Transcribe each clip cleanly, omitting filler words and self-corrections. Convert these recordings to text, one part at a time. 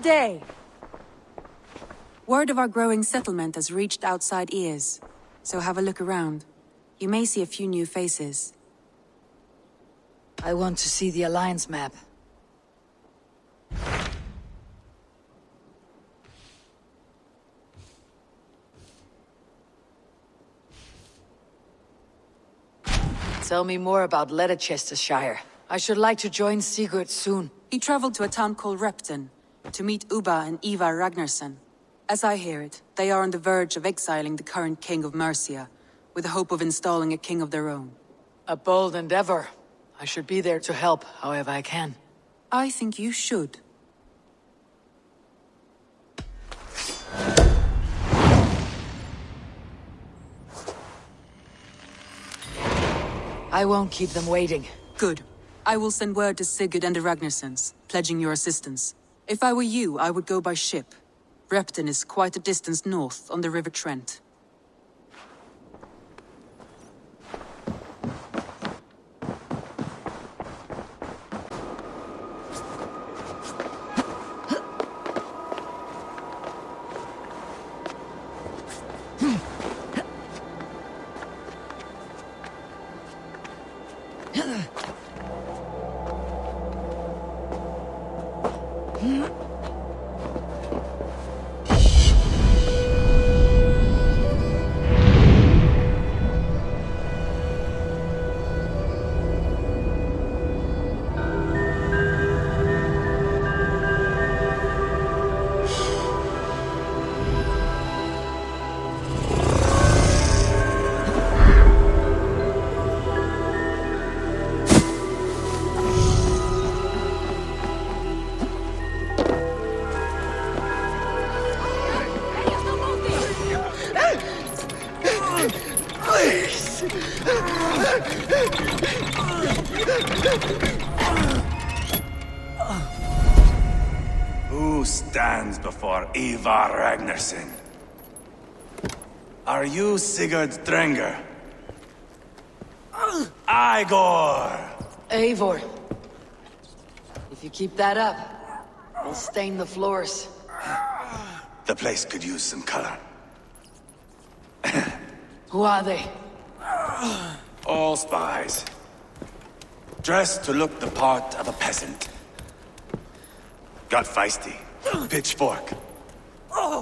day! Word of our growing settlement has reached outside ears, so have a look around. You may see a few new faces. I want to see the Alliance map. Tell me more about Leicestershire. I should like to join Sigurd soon. He traveled to a town called Repton to meet Ubba and Eva Ragnarsson. As I hear it, they are on the verge of exiling the current king of Mercia, with the hope of installing a king of their own. A bold endeavor. I should be there to help, however I can. I think you should. I won't keep them waiting. Good. I will send word to Sigurd and the Ragnarssons, pledging your assistance. If I were you, I would go by ship. Repton is quite a distance north, on the River Trent. Who stands before Ivar Ragnarsson? Are you Sigurd Drenger? Igor! Eivor. If you keep that up, we'll stain the floors. The place could use some color. Who are they? All spies. Dressed to look the part of a peasant. Got feisty. Pitchfork.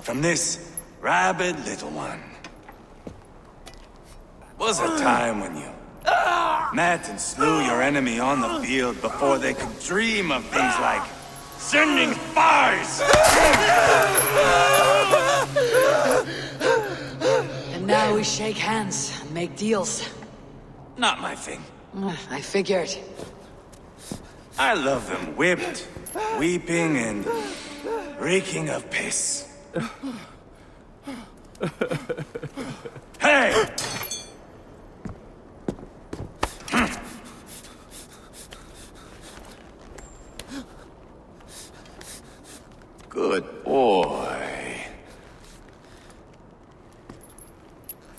From this rabid little one. Was a time when you met and slew your enemy on the field before they could dream of things like sending spies! And now we shake hands and make deals. Not my thing. I figured. I love them whipped, weeping, and reeking of piss. Hey! Good boy.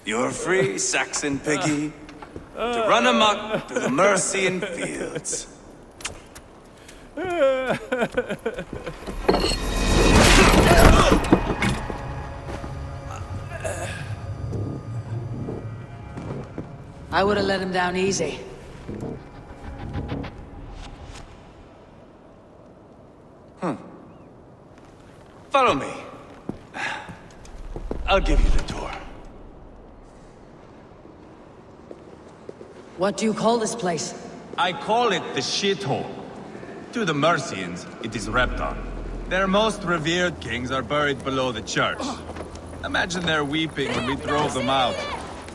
You're free, Saxon piggy, to run amok through the Mercian fields. I would have let him down easy. Follow me. I'll give you the tour. What do you call this place? I call it the shithole. To the Mercians, it is Repton. Their most revered kings are buried below the church. Imagine their weeping when we drove them out.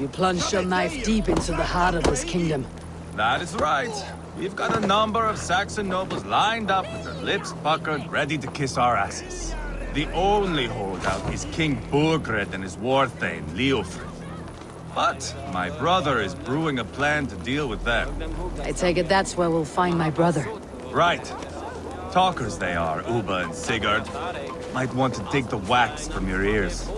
You plunged your knife deep into the heart of this kingdom. That is right. We've got a number of Saxon nobles lined up with their lips puckered, ready to kiss our asses. The only holdout is King Burgred and his war thane, Leofrid. But my brother is brewing a plan to deal with them. I take it that's where we'll find my brother. Right. Talkers they are, Ubba and Sigurd. Might want to dig the wax from your ears.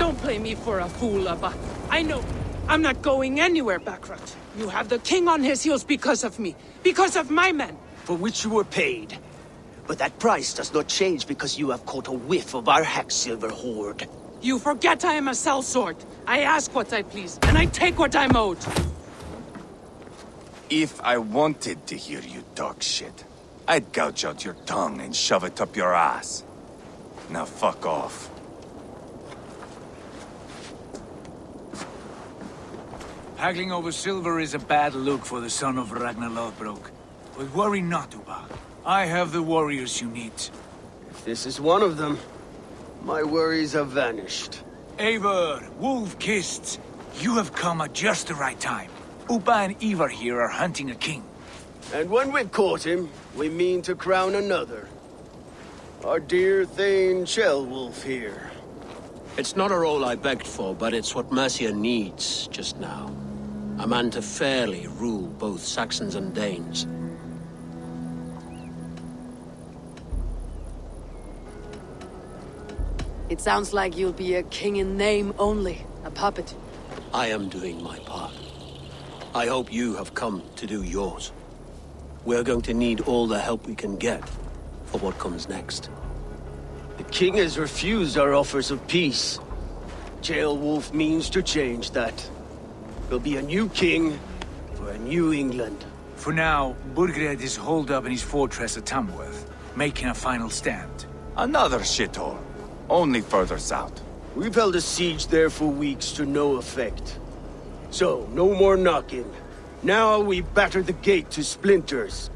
Don't play me for a fool, Abba. I know. I'm not going anywhere, Backrot. You have the king on his heels because of me. Because of my men. For which you were paid. But that price does not change because you have caught a whiff of our Hacksilver hoard. You forget I am a sellsword. I ask what I please, and I take what I'm owed. If I wanted to hear you talk shit, I'd gouge out your tongue and shove it up your ass. Now fuck off. Haggling over silver is a bad look for the son of Ragnar Lothbrok. But worry not, Uba. I have the warriors you need. If this is one of them, my worries have vanished. Eivor, Wolf-Kissed, you have come at just the right time. Uba and Ivar here are hunting a king. And when we've caught him, we mean to crown another. Our dear Thane Ceolwulf here. It's not a role I begged for, but it's what Mercia needs just now. A man to fairly rule both Saxons and Danes. It sounds like you'll be a king in name only, a puppet. I am doing my part. I hope you have come to do yours. We're going to need all the help we can get for what comes next. The king has refused our offers of peace. Ceolwulf means to change that. There'll be a new king for a new England. For now, Burgred is holed up in his fortress at Tamworth, making a final stand. Another shithole. Only further south. We've held a siege there for weeks to no effect. So, no more knocking. Now we batter the gate to splinters.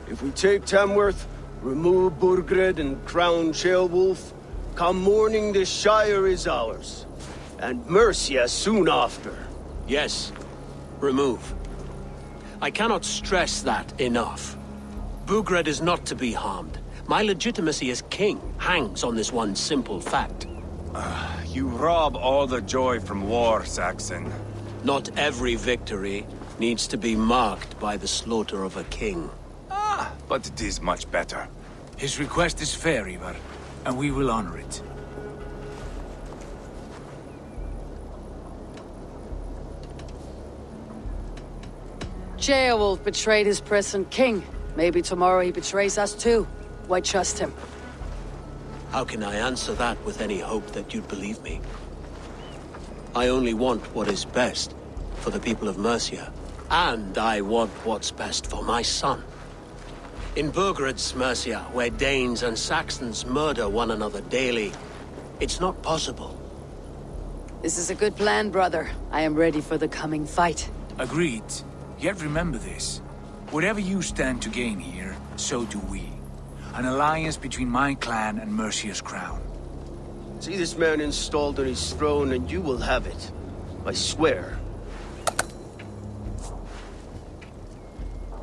If we take Tamworth, remove Burgred and crown Ceolwulf, come morning the Shire is ours. And Mercia soon after. Yes, remove. I cannot stress that enough. Burgred is not to be harmed. My legitimacy as king hangs on this one simple fact. You rob all the joy from war, Saxon. Not every victory needs to be marked by the slaughter of a king. But it is much better. His request is fair, Ivar, and we will honor it. Ceolwulf betrayed his present king. Maybe tomorrow he betrays us too. Why trust him? How can I answer that with any hope that you'd believe me? I only want what is best for the people of Mercia. And I want what's best for my son. In Burgred's Mercia, where Danes and Saxons murder one another daily, it's not possible. This is a good plan, brother. I am ready for the coming fight. Agreed. Yet remember this. Whatever you stand to gain here, so do we. An alliance between my clan and Mercia's crown. See this man installed on his throne and you will have it. I swear.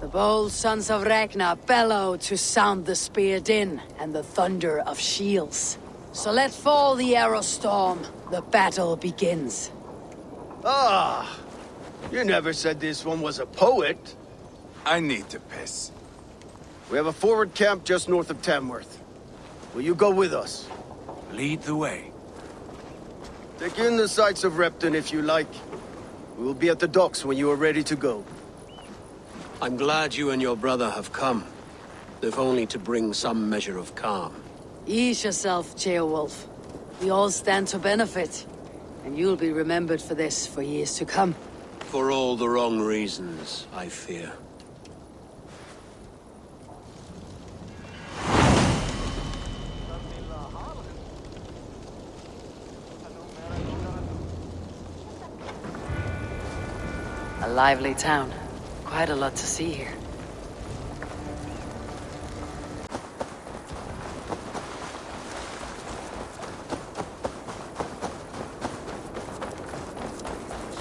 The bold sons of Ragnar bellow to sound the spear din and the thunder of shields. So let fall the arrow storm. The battle begins. Ah! You never said this one was a poet. I need to piss. We have a forward camp just north of Tamworth. Will you go with us? Lead the way. Take in the sights of Repton if you like. We will be at the docks when you are ready to go. I'm glad you and your brother have come, if only to bring some measure of calm. Ease yourself, Ceolwulf. We all stand to benefit. And you'll be remembered for this for years to come. For all the wrong reasons, I fear. A lively town. Quite a lot to see here.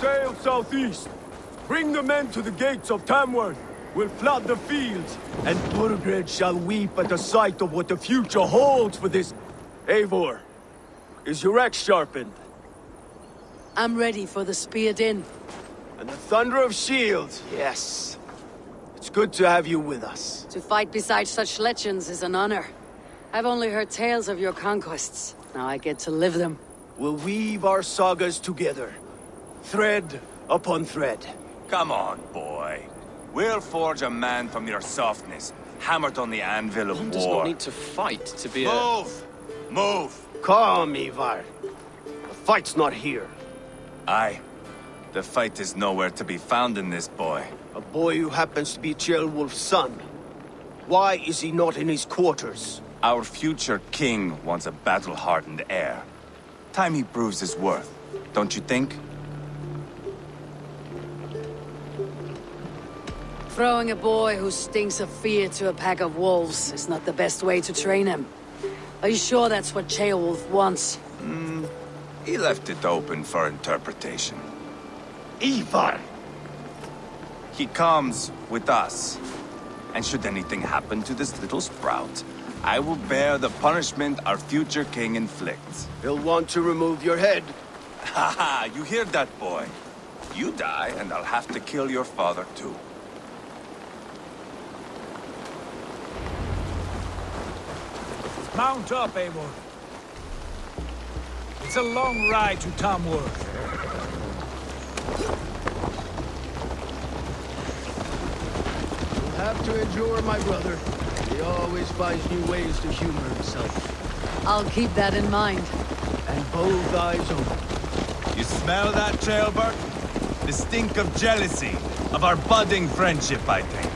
Sail southeast. Bring the men to the gates of Tamworth. We'll flood the fields, and Burgred shall weep at the sight of what the future holds for this... Eivor, is your axe sharpened? I'm ready for the spear din. And the thunder of shields, yes. It's good to have you with us. To fight beside such legends is an honor. I've only heard tales of your conquests. Now I get to live them. we'll weave our sagas together. Thread upon thread. Come on, boy. We'll forge a man from your softness, hammered on the anvil of One war. does not need to fight to be Move! Move! Calm, Ivar. The fight's not here. Aye. The fight is nowhere to be found in this boy. A boy who happens to be Ceolwulf's son. Why is he not in his quarters? Our future king wants a battle-hardened heir. Time he proves his worth, don't you think? Throwing a boy who stinks of fear to a pack of wolves is not the best way to train him. Are you sure that's what Ceolwulf wants? He left it open for interpretation. Ivar! He comes with us. And should anything happen to this little sprout, I will bear the punishment our future king inflicts. He'll want to remove your head. Haha, you hear that, boy? You die, and I'll have to kill your father, too. Mount up, Eivor. It's a long ride to Tamworth. You'll have to endure, my brother. He always finds new ways to humor himself. I'll keep that in mind. And both eyes open. You smell that, Ceolbert? The stink of jealousy, of our budding friendship, I think.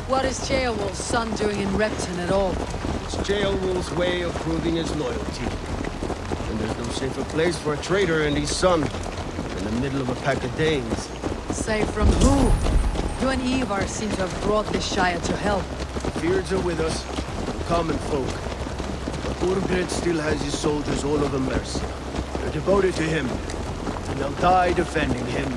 What is Ceolwulf's son doing in Repton at all? It's Ceolwulf's way of proving his loyalty. And there's no safer place for a traitor and his son than the middle of a pack of Danes. Say from who? You and Ivar seem to have brought this Shire to hell. The Beards are with us, the common folk. But Urgred still has his soldiers all over Mercia. They're devoted to him, and they'll die defending him.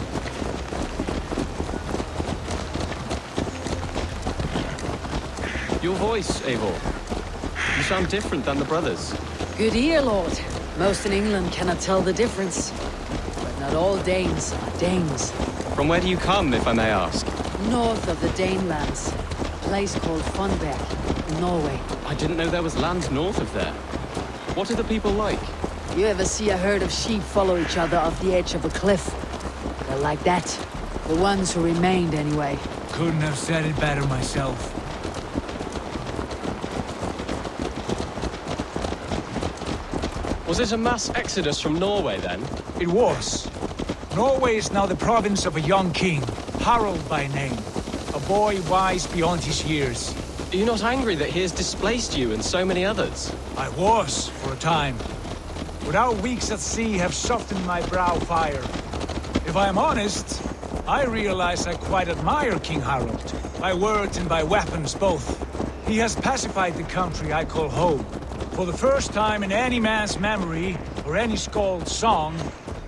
Your voice, Eivor. You sound different than the brothers. Good ear, Lord. Most in England cannot tell the difference. But not all Danes are Danes. From where do you come, if I may ask? North of the Danelands. A place called Funberg, in Norway. I didn't know there was land north of there. What are the people like? You ever see a herd of sheep follow each other off the edge of a cliff? They're like that. The ones who remained, anyway. Couldn't have said it better myself. Was it a mass exodus from Norway, then? It was. Norway is now the province of a young king, Harald by name. A boy wise beyond his years. Are you not angry that he has displaced you and so many others? I was, for a time. But our weeks at sea have softened my brow fire. If I am honest, I realize I quite admire King Harald. By words and by weapons, both. He has pacified the country I call home. For the first time in any man's memory, or any skald's song,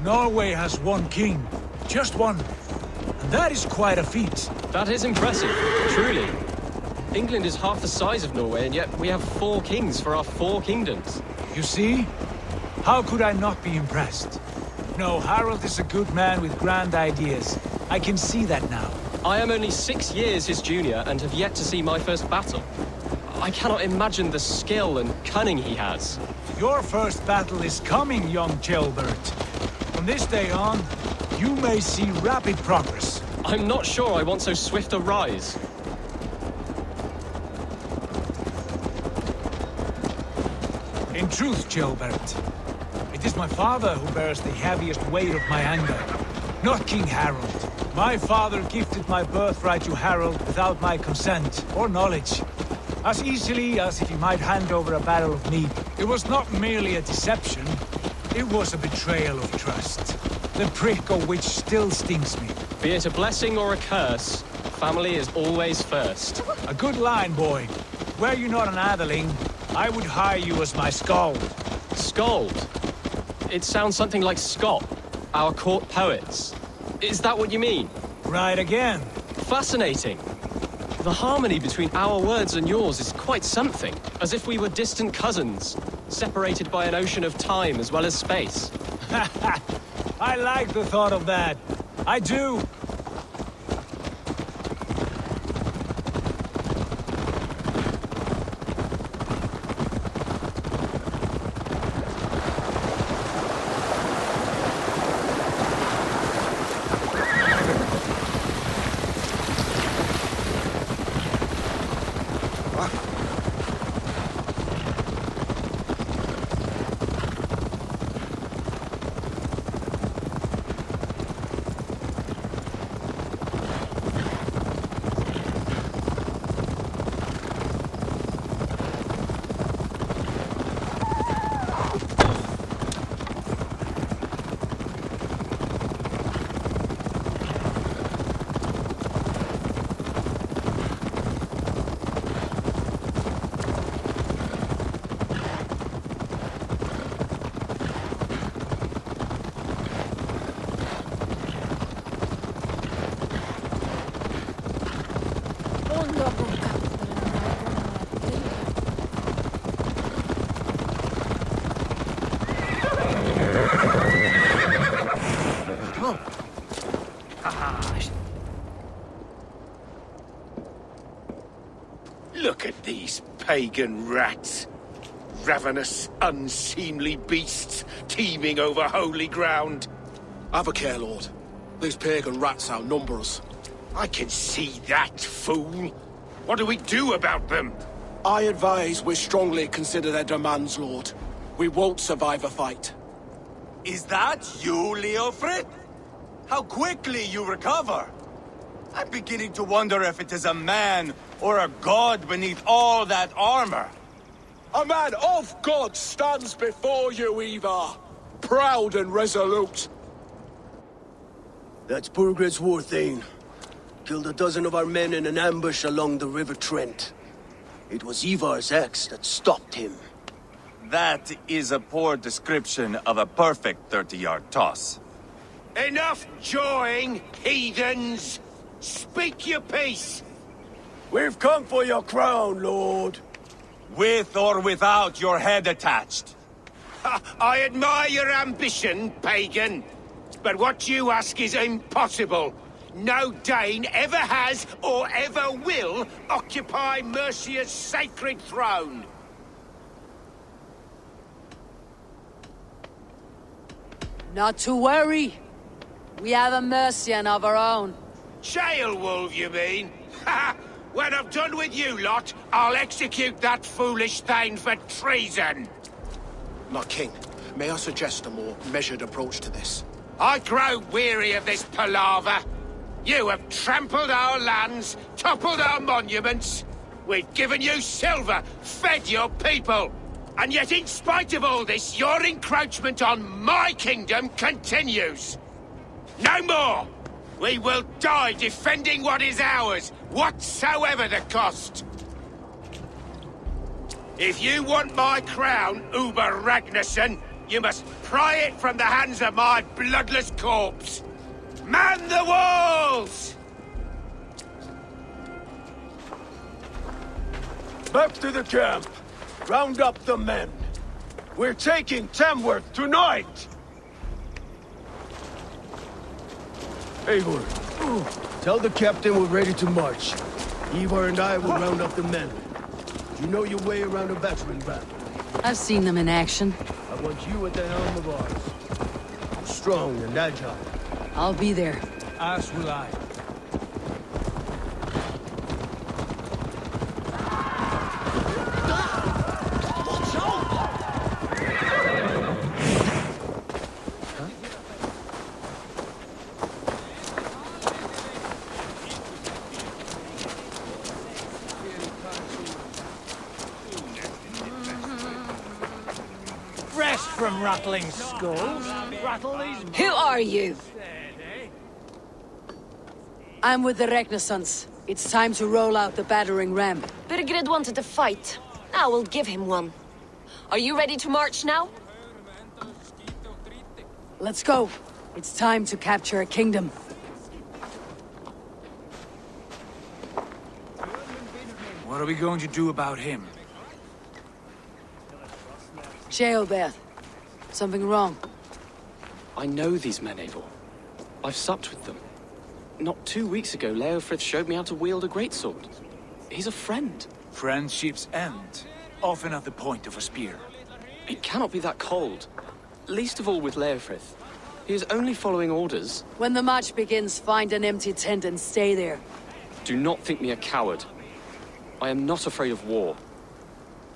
Norway has one king. Just one. And that is quite a feat. That is impressive, truly. England is half the size of Norway, and yet we have 4 kings for our 4 kingdoms. You see? How could I not be impressed? No, Harald is a good man with grand ideas. I can see that now. I am only 6 years his junior and have yet to see my first battle. I cannot imagine the skill and cunning he has. Your first battle is coming, young Ceolbert. From this day on, you may see rapid progress. I'm not sure I want so swift a rise. In truth, Ceolbert, it is my father who bears the heaviest weight of my anger, not King Harald. My father gifted my birthright to Harald without my consent or knowledge. As easily as if he might hand over a barrel of mead. It was not merely a deception, it was a betrayal of trust. The prick of which still stings me. Be it a blessing or a curse, family is always first. A good line, boy. Were you not an atheling, I would hire you as my skald. Skald? It sounds something like Scott, our court poets. Is that what you mean? Right again. Fascinating. The harmony between our words and yours is quite something. As if we were distant cousins, separated by an ocean of time as well as space. I like the thought of that. I do. Look at these pagan rats. Ravenous, unseemly beasts teeming over holy ground. Have a care, Lord. These pagan rats outnumber us. I can see that, fool. What do we do about them? I advise we strongly consider their demands, Lord. We won't survive a fight. Is that you, Leofrid? How quickly you recover! I'm beginning to wonder if it is a man or a god beneath all that armor. A man of God stands before you, Ivar. Proud and resolute. That's Burgred's Warthane. Killed a dozen of our men in an ambush along the River Trent. It was Ivar's axe that stopped him. That is a poor description of a perfect 30-yard toss. Enough jawing, heathens! Speak your peace! We've come for your crown, Lord. With or without your head attached. I admire your ambition, pagan. But what you ask is impossible. No Dane ever has or ever will occupy Mercia's sacred throne. Not to worry. We have a Mercian of our own. Jail wolf, you mean? Ha! When I'm done with you lot, I'll execute that foolish thing for treason. My king, may I suggest a more measured approach to this? I grow weary of this palaver. You have trampled our lands, toppled our monuments. We've given you silver, fed your people. And yet in spite of all this, your encroachment on my kingdom continues. No more! We will die defending what is ours, whatsoever the cost. If you want my crown, Uber Ragnarsson, you must pry it from the hands of my bloodless corpse. Man the walls! Back to the camp. Round up the men. We're taking Tamworth tonight! Eivor, tell the captain we're ready to march. Ivar and I will round up the men. You know your way around a battering ram. I've seen them in action. I want you at the helm of ours. Strong and agile. I'll be there. As will I. Rest from rattling skulls. Rattle these... Who are you? I'm with the Ragnarsons. It's time to roll out the battering ram. Birgrid wanted to fight. Now we'll give him one. Are you ready to march now? Let's go. It's time to capture a kingdom. What are we going to do about him? Sheobeth. Something wrong. I know these men, Eivor. I've supped with them. Not 2 weeks ago, Leofrith showed me how to wield a greatsword. He's a friend. Friendships end, often at the point of a spear. It cannot be that cold. Least of all with Leofrith. He is only following orders. When the march begins, find an empty tent and stay there. Do not think me a coward. I am not afraid of war.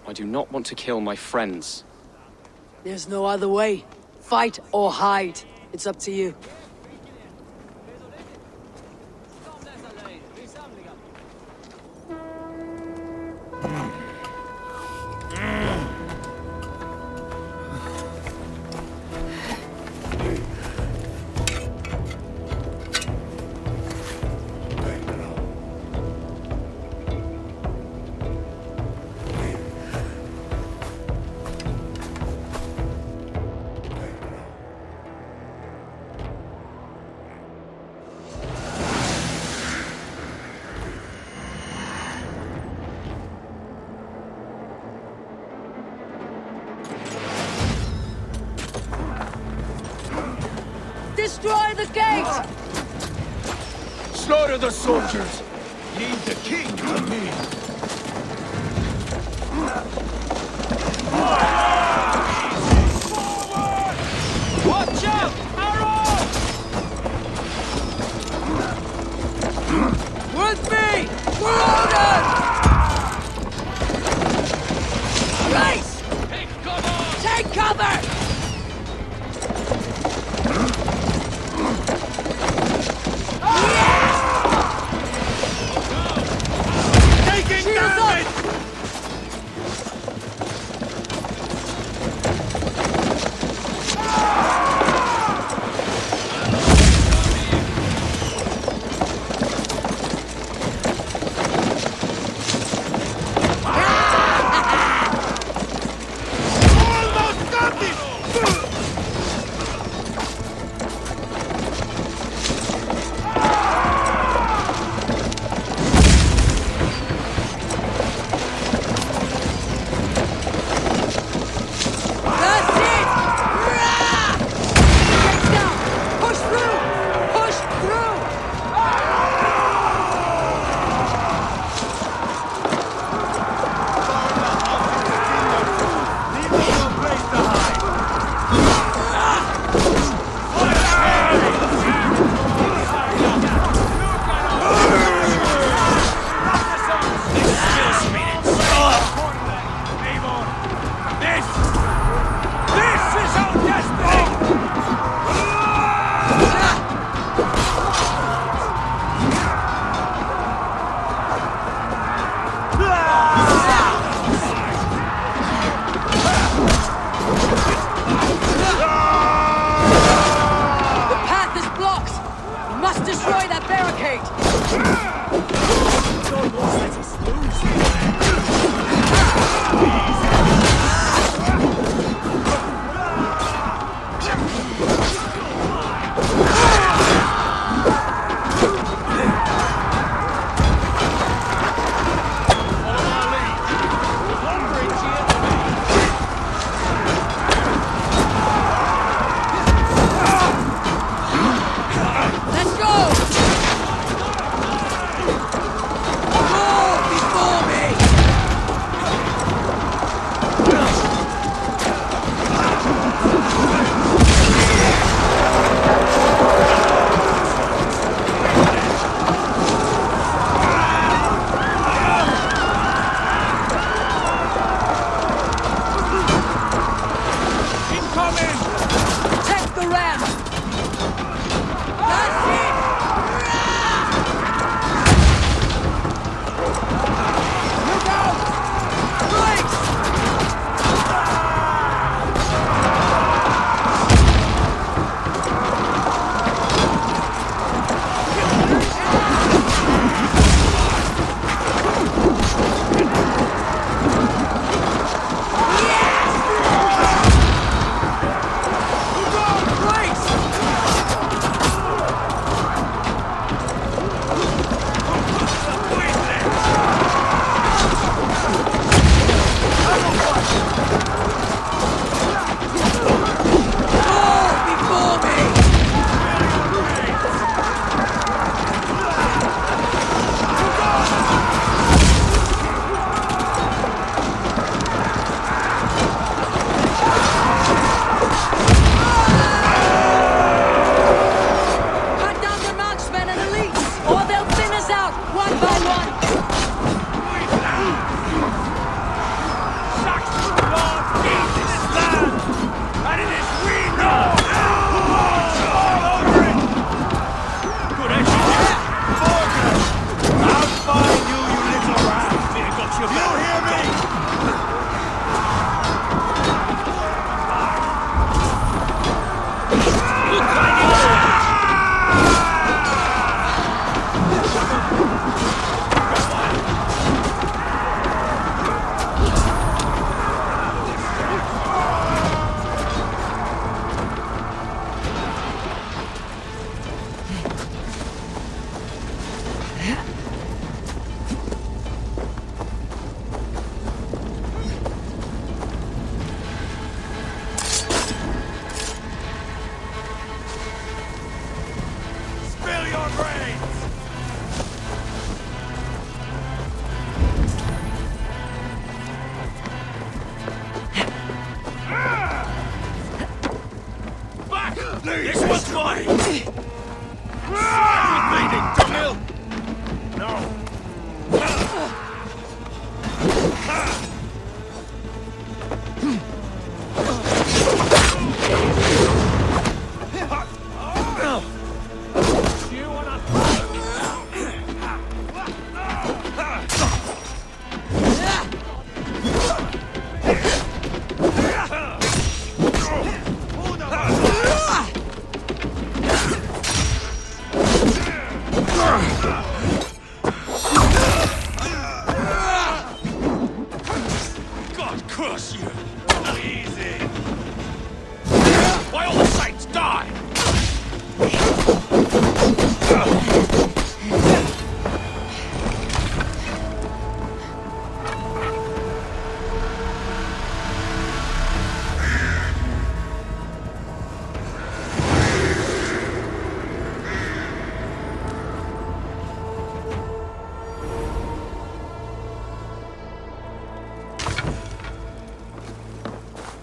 I do not want to kill my friends. There's no other way. Fight or hide. It's up to you. the gate! Slaughter the soldiers! Leave the king to me! Watch out! Arrow! With me! We're loaded! Race! Take cover! Take cover! Taking Shields up! damage! Almost got it! That's it! Rah! Get down! Push through! Push through! Leave me no place to hide! This is our destiny! The path is blocked! We must destroy that barricade! Let's go! Go before me! Incoming! Protect the ram! That's it! Look out! Brakes! Brakes! Go before me! Cut down the marksmen and elites, or they'll thin us out one by one! Saxon Lord needs this land! And it is we know! All over it! Good engineer! Borgers! I'll find you, you little rat! You hear me?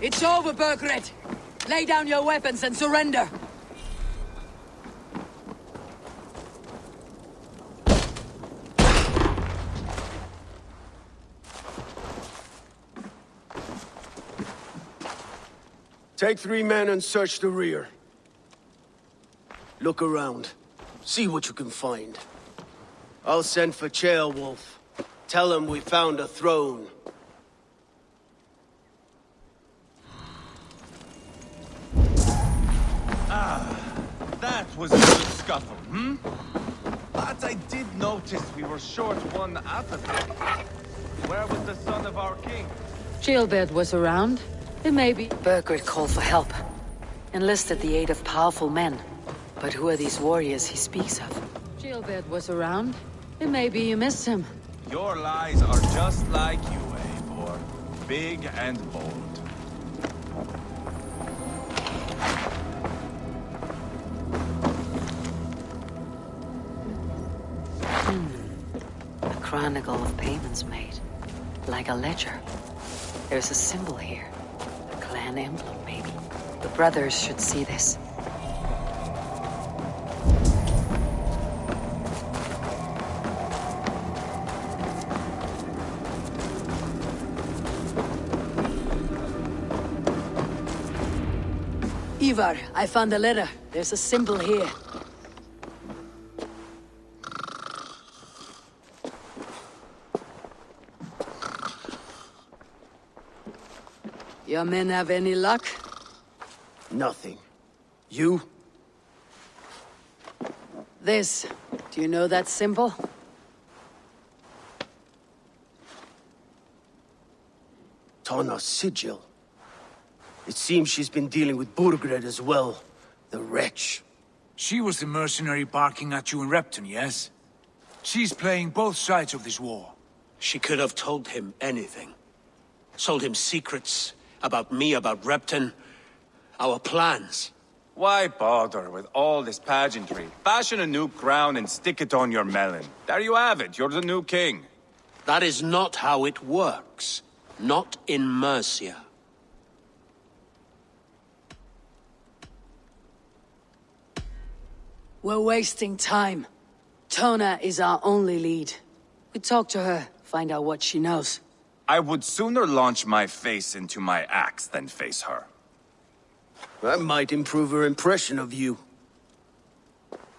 It's over, Burgred! Lay down your weapons and surrender! Take 3 men and search the rear. Look around. See what you can find. I'll send for Ceolwulf. Tell him we found a throne. That was a good scuffle, hmm? But I did notice we were short one appetite. Where was the son of our king? Gilbert was around. It may be. Burgred called for help. Enlisted the aid of powerful men. But who are these warriors he speaks of? Gilbert was around. It may be you missed him. Your lies are just like you, Eivor. Big and bold. A chronicle of payments made. Like a ledger. There's a symbol here. A clan emblem, maybe. The brothers should see this. Ivar, I found a letter. There's a symbol here. Your men have any luck? Nothing. You? This. Do you know that symbol? Tana's sigil. It seems she's been dealing with Burgred as well. The wretch. She was the mercenary barking at you in Repton, yes? She's playing both sides of this war. She could have told him anything. Sold him secrets about me, about Repton, our plans. Why bother with all this pageantry? Fashion a new crown and stick it on your melon. There you have it, you're the new king. That is not how it works. Not in Mercia. We're wasting time. Tona is our only lead. We talk to her, find out what she knows. I would sooner launch my face into my axe than face her. That might improve her impression of you.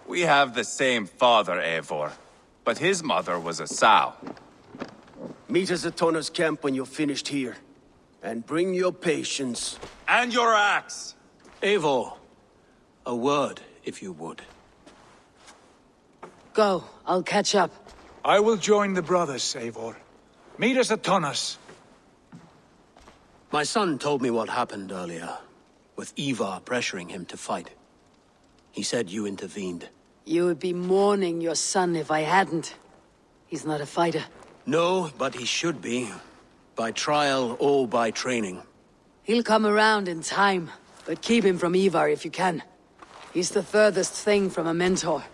We have the same father, Eivor, but his mother was a sow. Meet us at Tona's camp when you're finished here. And bring your patience. And your axe! Eivor, a word, if you would. Go, I'll catch up. I will join the brothers, Eivor. Meet us at Tonas. My son told me what happened earlier, with Ivar pressuring him to fight. He said you intervened. You would be mourning your son if I hadn't. He's not a fighter. No, but he should be. By trial or by training. He'll come around in time, but keep him from Ivar if you can. He's the furthest thing from a mentor.